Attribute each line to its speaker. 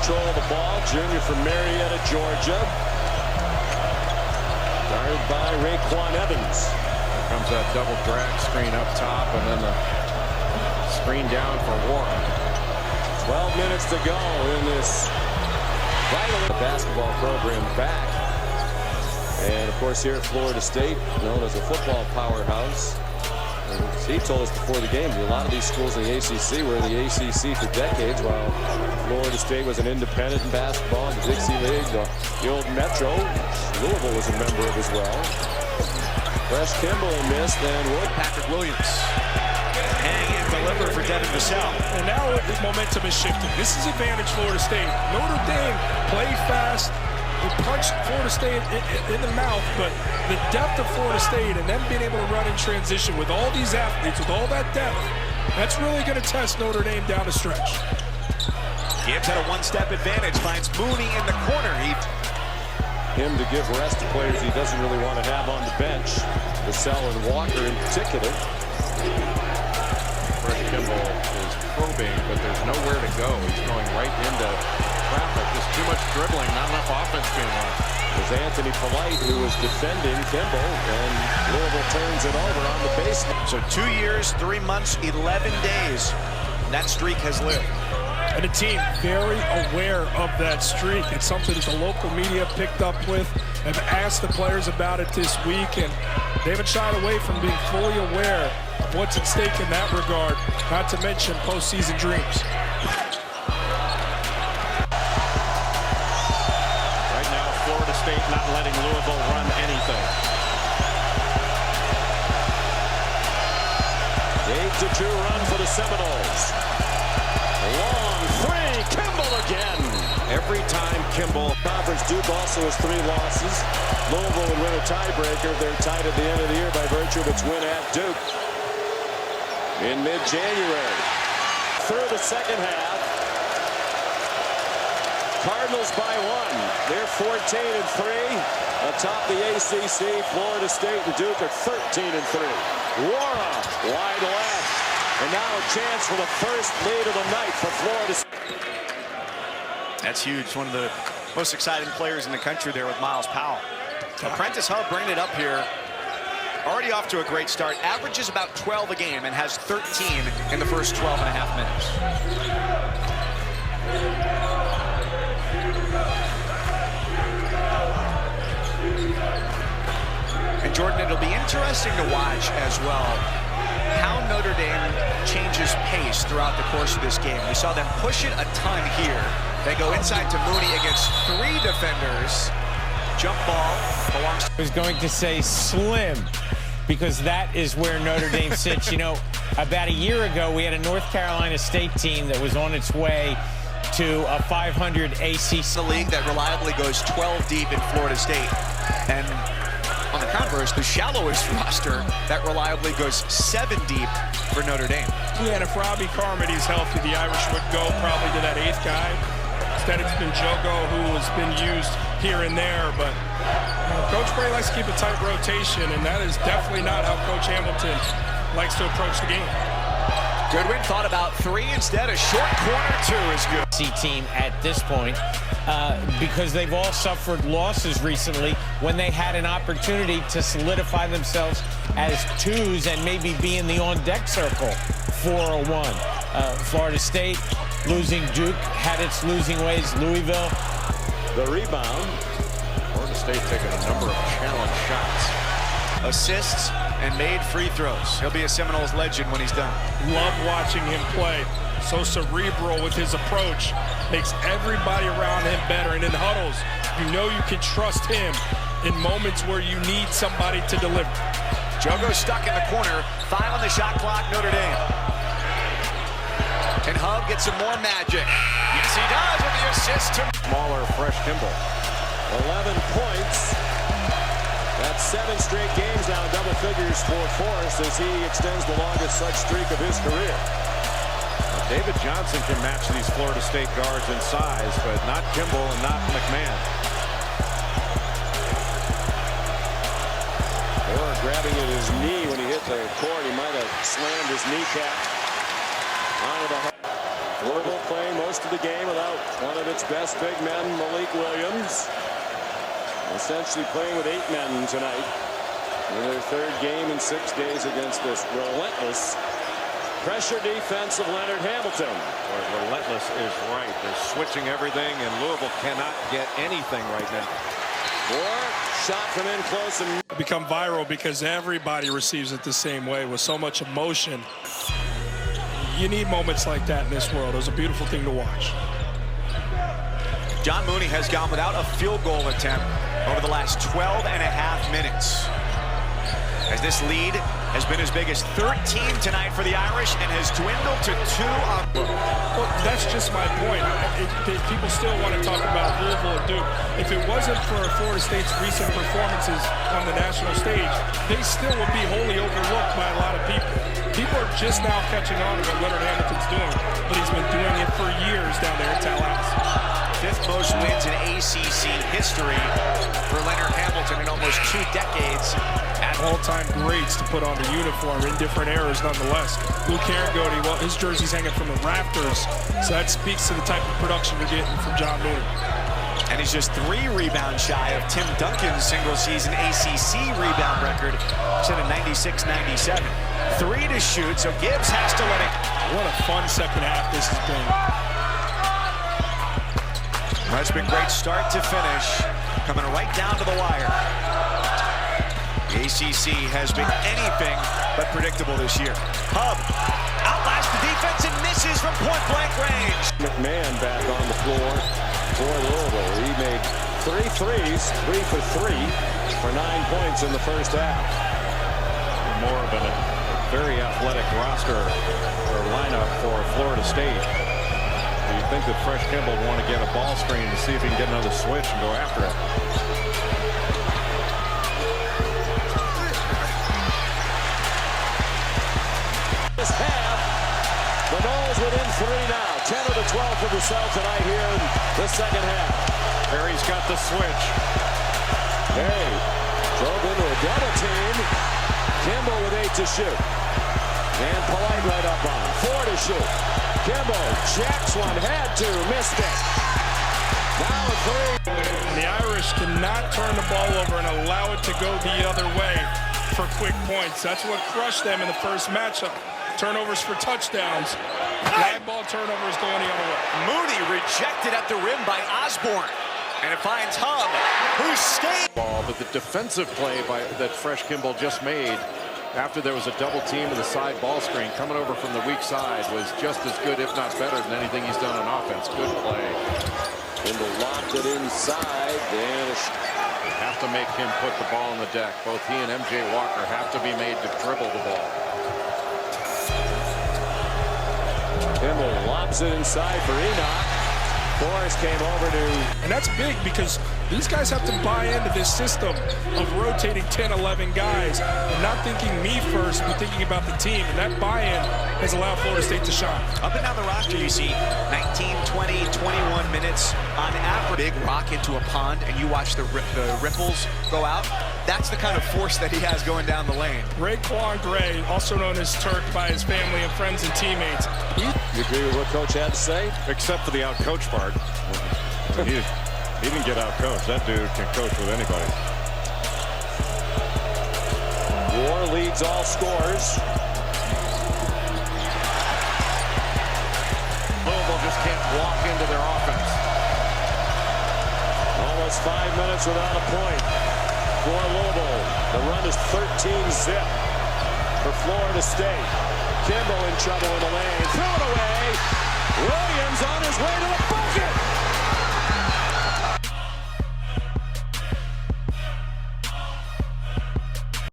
Speaker 1: control of the ball. Junior from Marietta, Georgia. Guarded by Raekwon Evans.
Speaker 2: Here comes that double drag screen up top, and then the screen down for Warren.
Speaker 1: 12 minutes to go in this vital basketball program back. And of course here at Florida State, known as a football powerhouse. And he told us before the game, a lot of these schools in the ACC were in the ACC for decades, while Florida State was an independent in basketball in the Dixie League, the old Metro. Louisville was a member of as well. Fresh Kimball missed, and Wood.
Speaker 3: Patrick Williams. Hang and deliver for Devin Vassell.
Speaker 4: And now the momentum is shifting. This is advantage Florida State. Notre Dame played fast. We punched Florida State in the mouth, but the depth of Florida State and them being able to run in transition with all these athletes, with all that depth, that's really going to test Notre Dame down the stretch.
Speaker 3: Gibbs had a one-step advantage, finds Mooney in the corner.
Speaker 1: Him to give rest to players he doesn't really want to have on the bench. Vassell and Walker in particular.
Speaker 2: Fresh Kimball is probing, but there's nowhere to go. He's going right into traffic. Just too much dribbling, not enough offense being run.
Speaker 1: It was Anthony Polite who was defending Kimball, and Louisville turns it over on the baseline.
Speaker 3: So 2 years, 3 months, 11 days. That streak has lived.
Speaker 4: And the team very aware of that streak. It's something that the local media picked up with, have asked the players about it this week, and they haven't shied away from being fully aware of what's at stake in that regard, not to mention postseason dreams.
Speaker 2: Right now, Florida State not letting Louisville run anything.
Speaker 1: 8-2 run for the Seminoles. Long three, Kimball again.
Speaker 2: Every time Kimball.
Speaker 1: Conference Duke also has 3 losses. Louisville would win a tiebreaker. They're tied at the end of the year by virtue of its win at Duke in mid-January. Through the second half, Cardinals by 1. They're 14-3. Atop the ACC, Florida State and Duke are 13-3. Wara wide left. And now a chance for the first lead of the night for Florida State.
Speaker 3: That's huge. One of the most exciting players in the country there with Miles Powell. Apprentice Hub bringing it up here. Already off to a great start. Averages about 12 a game and has 13 in the first 12 and a half minutes. And Jordan, it'll be interesting to watch as well how Notre Dame changes pace throughout the course of this game. We saw them push it a ton here. They go inside to Mooney against 3 defenders. Jump ball belongs to...
Speaker 5: I was going to say slim, because that is where Notre Dame sits. You know, about a year ago, we had a North Carolina State team that was on its way to a 500 ACC.
Speaker 3: The league that reliably goes 12 deep in Florida State. And on the converse, the shallowest roster that reliably goes 7 deep for Notre Dame.
Speaker 4: Yeah, and if Robbie Carmody's healthy, the Irish would go probably to that 8th guy. Instead, it's been Jogo who has been used here and there. But Coach Bray likes to keep a tight rotation, and that is definitely not how Coach Hamilton likes to approach the game.
Speaker 3: Goodwin thought about 3 instead. A short corner 2 is good.
Speaker 5: Team at this point, because they've all suffered losses recently when they had an opportunity to solidify themselves as 2s and maybe be in the on-deck circle 4-1. Florida State losing Duke had its losing ways. Louisville.
Speaker 1: The rebound.
Speaker 2: Florida State taking a number of challenge shots.
Speaker 3: Assists and made free throws. He'll be a Seminoles legend when he's done.
Speaker 4: Love watching him play. So cerebral with his approach. Makes everybody around him better. And in huddles, you know you can trust him in moments where you need somebody to deliver.
Speaker 3: Jogo stuck in the corner. 5 on the shot clock, Notre Dame. And Hub gets some more magic. Yes, he does with the assist to...
Speaker 2: Smaller, fresh Kimball.
Speaker 1: 11 points. That's 7 straight games now, double figures for Forrest as he extends the longest such streak of his career.
Speaker 2: David Johnson can match these Florida State guards in size, but not Kimball and not McMahon.
Speaker 1: Or grabbing at his knee when he hit the court, he might have slammed his kneecap onto the... Louisville playing most of the game without one of its best big men, Malik Williams. Essentially playing with 8 men tonight in their 3rd game in 6 days against this relentless pressure defense of Leonard Hamilton.
Speaker 2: Boy, relentless is right. They're switching everything, and Louisville cannot get anything right now.
Speaker 1: Or shot from in close and
Speaker 4: become viral because everybody receives it the same way with so much emotion. You need moments like that in this world. It was a beautiful thing to watch.
Speaker 3: John Mooney has gone without a field goal attempt over the last 12 and a half minutes. As this lead has been as big as 13 tonight for the Irish and has dwindled to 2 on.
Speaker 4: Well, that's just my point. People still want to talk about Louisville and Duke. If it wasn't for Florida State's recent performances on the national stage, they still would be wholly overlooked by a lot of people. People are just now catching on to what Leonard Hamilton's doing, but he's been doing it for years down there in Tallahassee.
Speaker 3: 5th most wins in ACC history for Leonard Hamilton in almost 2 decades.
Speaker 4: All-time greats to put on the uniform in different eras nonetheless. Luke Herringody, well, his jersey's hanging from the rafters, so that speaks to the type of production you're getting from John Mooney.
Speaker 3: And he's just 3 rebounds shy of Tim Duncan's single-season ACC rebound record, set at 96-97. 3 to shoot, so Gibbs has to let it.
Speaker 4: What a fun second half this has been.
Speaker 3: Well, it's been great start to finish, coming right down to the wire. The ACC has been anything but predictable this year. Hub outlasts the defense and misses from point-blank range.
Speaker 1: McMahon back on the floor for Louisville. He made 3 threes, 3 for 3 for 9 points in the first half.
Speaker 2: More of a very athletic roster or lineup for Florida State. You think that Fresh Kimball would want to get a ball screen to see if he can get another switch and go after it.
Speaker 1: This half, the Noles within 3 now. 10 of the 12 for the Celtics tonight here in the second half.
Speaker 2: Perry's got the switch.
Speaker 1: Perry drove into a double team. Kimball with 8 to shoot. And Polite right up on him. 4 to shoot. Kimball checks one, had to, missed it. Now a 3.
Speaker 4: The Irish cannot turn the ball over and allow it to go the other way for quick points. That's what crushed them in the first matchup. Turnovers for touchdowns. Live ball turnovers going the other way.
Speaker 3: Mooney rejected at the rim by Osborne. And it finds Hub, who stayed.
Speaker 2: Ball, but the defensive play that Fresh Kimball just made after there was a double team of the side ball screen coming over from the weak side was just as good, if not better, than anything he's done on offense. Good play.
Speaker 1: Kimball locked it inside. Then
Speaker 2: They have to make him put the ball on the deck. Both he and MJ Walker have to be made to dribble the ball.
Speaker 1: Kimball lobs it inside for Enoch. Forrest came over to.
Speaker 4: And that's big because these guys have to buy into this system of rotating 10, 11 guys and not thinking me first, but thinking about the team. And that buy-in has allowed Florida State to shine.
Speaker 3: Up and down the roster, you see 19, 20, 21 minutes on average. Big rock into a pond, and you watch the ripples go out. That's the kind of force that he has going down the lane.
Speaker 4: Raekwon Gray, also known as Turk by his family and friends and teammates.
Speaker 1: You agree with what Coach had to say?
Speaker 2: Except for the out-coach part. He didn't get out-coached. That dude can coach with anybody.
Speaker 1: War leads all scores.
Speaker 2: Louisville just can't walk into their offense.
Speaker 1: Almost 5 minutes without a point for Louisville. The run is 13-zip for Florida State. Kimball in trouble in the lane. Throw it away. Williams on his way to the bucket.